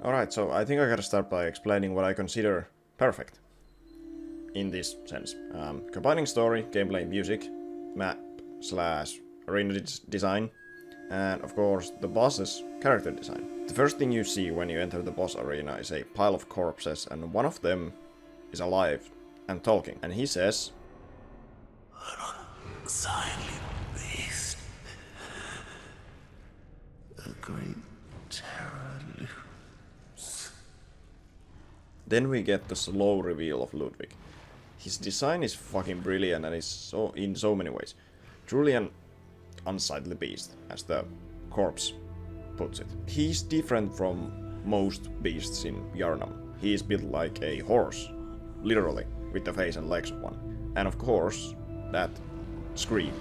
Alright, so I think I gotta start by explaining what I consider perfect. In this sense. Combining story, gameplay, music, map slash arena design, and of course the boss's character design. The first thing you see when you enter the boss arena is a pile of corpses, and one of them is alive and talking. And he says, An unsightly beast. A great terror looms. Then we get the slow reveal of Ludwig. His design is fucking brilliant and is in so many ways. Truly an unsightly beast, as the corpse puts it. He's different from most beasts in Yarnam. He is built like a horse, literally, with the face and legs of one. And of course, that scream.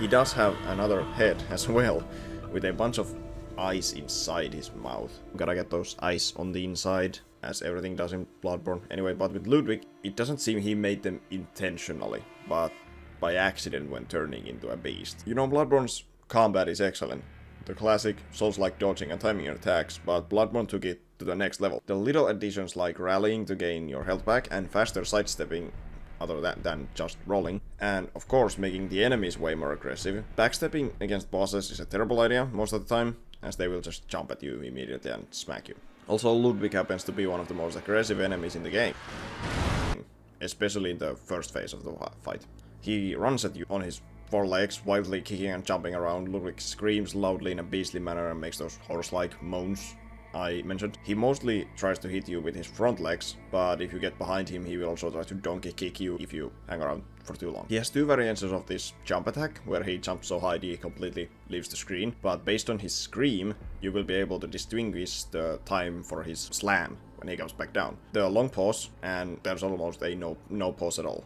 He does have another head as well, with a bunch of eyes inside his mouth. Gotta get those eyes on the inside, as everything does in Bloodborne. Anyway, but with Ludwig, it doesn't seem he made them intentionally, but by accident when turning into a beast. You know, Bloodborne's combat is excellent. The classic Souls-like dodging and timing your attacks, but Bloodborne took it to the next level. The little additions like rallying to gain your health back and faster sidestepping other than just rolling, and of course making the enemies way more aggressive. Backstepping against bosses is a terrible idea most of the time, as they will just jump at you immediately and smack you. Also, Ludwig happens to be one of the most aggressive enemies in the game, especially in the first phase of the fight. He runs at you on his four legs, wildly kicking and jumping around. Ludwig screams loudly in a beastly manner and makes those horse-like moans I mentioned. He mostly tries to hit you with his front legs, but if you get behind him, he will also try to donkey kick you if you hang around for too long. He has two variations of this jump attack, where he jumps so high he completely leaves the screen, but based on his scream, you will be able to distinguish the time for his slam when he comes back down. The long pause, and there's almost a no pause at all.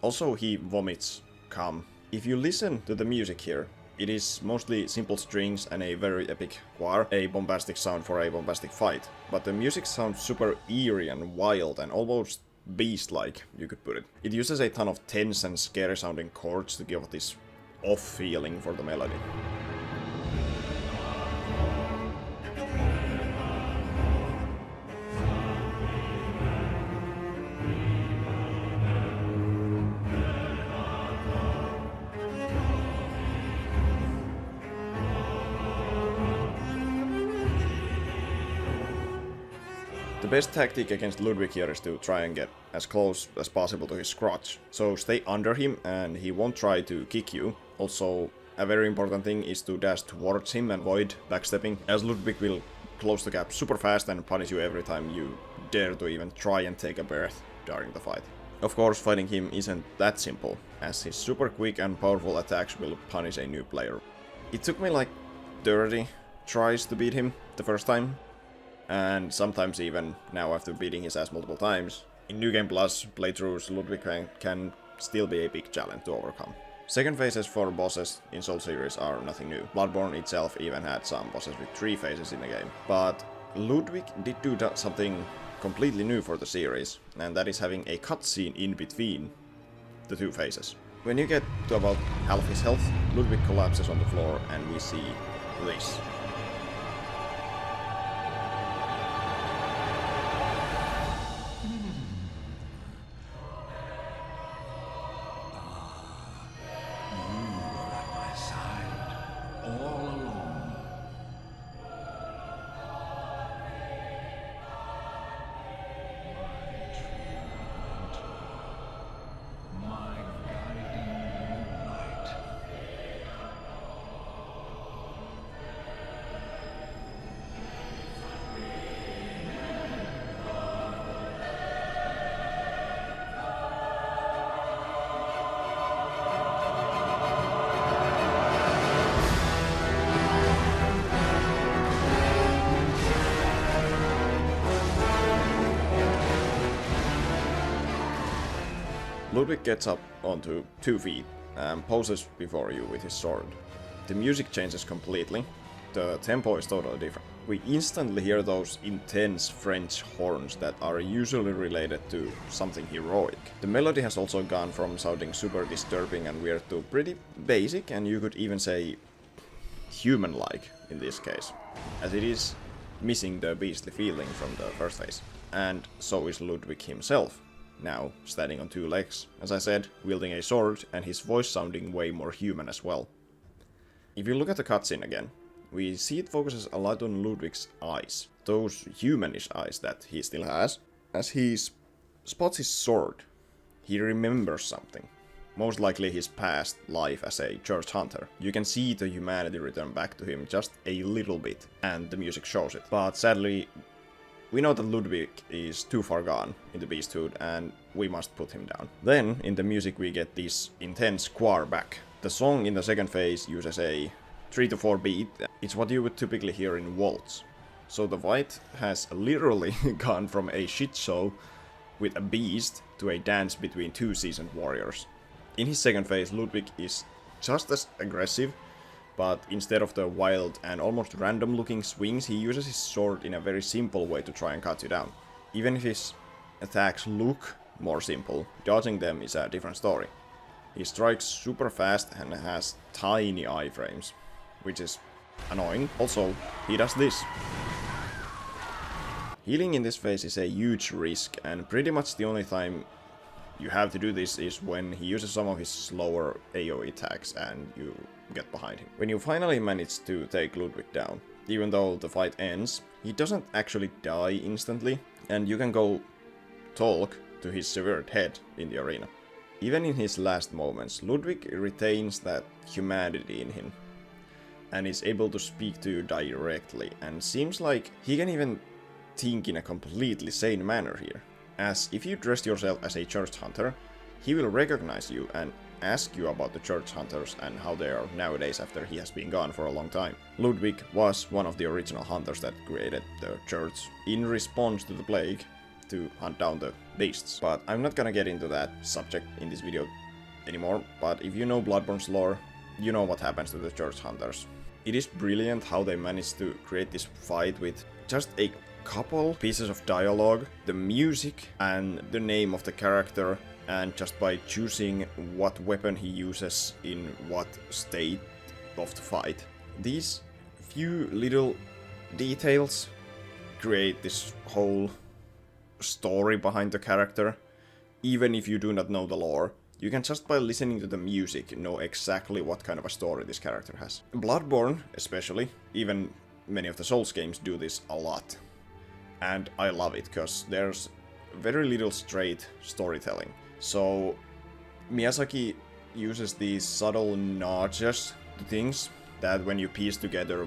Also, he vomits cum. If you listen to the music here, it is mostly simple strings and a very epic choir, a bombastic sound for a bombastic fight. But the music sounds super eerie and wild and almost beast-like, you could put it. It uses a ton of tense and scary sounding chords to give this off feeling for the melody. The best tactic against Ludwig here is to try and get as close as possible to his crotch. So stay under him and he won't try to kick you. Also, a very important thing is to dash towards him and avoid backstepping, as Ludwig will close the gap super fast and punish you every time you dare to even try and take a breath during the fight. Of course, fighting him isn't that simple, as his super quick and powerful attacks will punish a new player. It took me like 30 tries to beat him the first time, and sometimes even now after beating his ass multiple times. In New Game Plus playthroughs, Ludwig can still be a big challenge to overcome. Second phases for bosses in Soul series are nothing new. Bloodborne itself even had some bosses with 3 phases in the game. But Ludwig did do something completely new for the series, and that is having a cutscene in between the 2 phases. When you get to about half his health, Ludwig collapses on the floor and we see this. Ludwig gets up onto 2 feet and poses before you with his sword. The music changes completely, the tempo is totally different. We instantly hear those intense French horns that are usually related to something heroic. The melody has also gone from sounding super disturbing and weird to pretty basic, and you could even say human-like in this case, as it is missing the beastly feeling from the first phase. And so is Ludwig himself, now standing on two legs, as I said, wielding a sword, and his voice sounding way more human as well. If you look at the cutscene again, we see it focuses a lot on Ludwig's eyes, those humanish eyes that he still has. As he spots his sword, he remembers something. Most likely his past life as a church hunter. You can see the humanity return back to him just a little bit, and the music shows it. But sadly, we know that Ludwig is too far gone in the beasthood, and we must put him down. Then, in the music we get this intense choir back. The song in the second phase uses a 3 to 4 beat. It's what you would typically hear in waltz. So the fight has literally gone from a shit show with a beast to a dance between two seasoned warriors. In his second phase, Ludwig is just as aggressive, but instead of the wild and almost random looking swings, he uses his sword in a very simple way to try and cut you down. Even if his attacks look more simple, dodging them is a different story. He strikes super fast and has tiny iframes, which is annoying. Also, he does this. Healing in this phase is a huge risk, and pretty much the only time you have to do this is when he uses some of his slower AoE attacks and you get behind him. When you finally manage to take Ludwig down, even though the fight ends, he doesn't actually die instantly, and you can go talk to his severed head in the arena. Even in his last moments, Ludwig retains that humanity in him, and is able to speak to you directly, and seems like he can even think in a completely sane manner here. As if you dressed yourself as a church hunter, he will recognize you and ask you about the church hunters and how they are nowadays after he has been gone for a long time. Ludwig was one of the original hunters that created the church in response to the plague to hunt down the beasts. But I'm not gonna get into that subject in this video anymore, but if you know Bloodborne's lore, you know what happens to the church hunters. It is brilliant how they managed to create this fight with just a couple pieces of dialogue, the music and the name of the character, and just by choosing what weapon he uses in what state of the fight. These few little details create this whole story behind the character. Even if you do not know the lore, you can just by listening to the music know exactly what kind of a story this character has. Bloodborne especially, even many of the Souls games do this a lot. And I love it, because there's very little straight storytelling. So Miyazaki uses these subtle nudges to things that when you piece together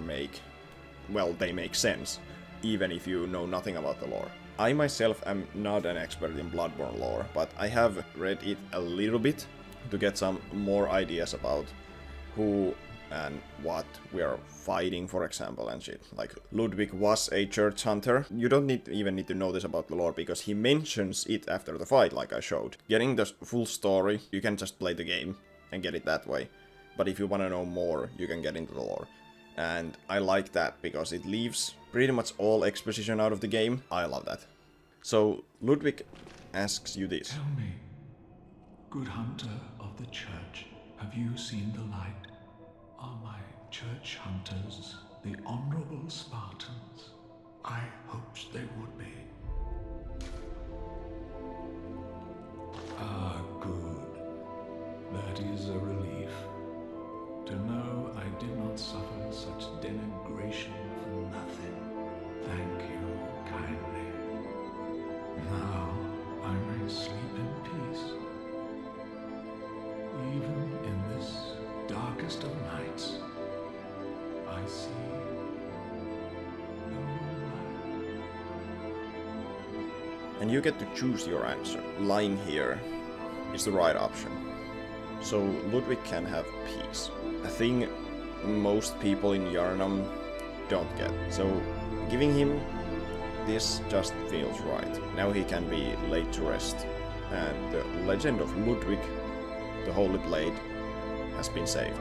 they make sense, even if you know nothing about the lore. I myself am not an expert in Bloodborne lore, but I have read it a little bit to get some more ideas about who and what we are fighting, for example, and shit. Like, Ludwig was a church hunter. You don't even need to know this about the lore, because he mentions it after the fight, like I showed. Getting the full story, you can just play the game and get it that way. But if you want to know more, you can get into the lore. And I like that, because it leaves pretty much all exposition out of the game. I love that. So, Ludwig asks you this. Tell me, good hunter of the church, have you seen the light? Are my church hunters the honorable Spartans? I hoped they would be. Ah, good. That is a relief. To know I did not suffer such denigration for nothing. Thank you kindly. Now I may sleep in peace. Even in this darkest of nights, I see the moonlight. And you get to choose your answer. Lying here is the right option. So Ludwig can have peace. A thing most people in Yharnam don't get. So giving him this just feels right. Now he can be laid to rest. And the legend of Ludwig, the Holy Blade, has been saved.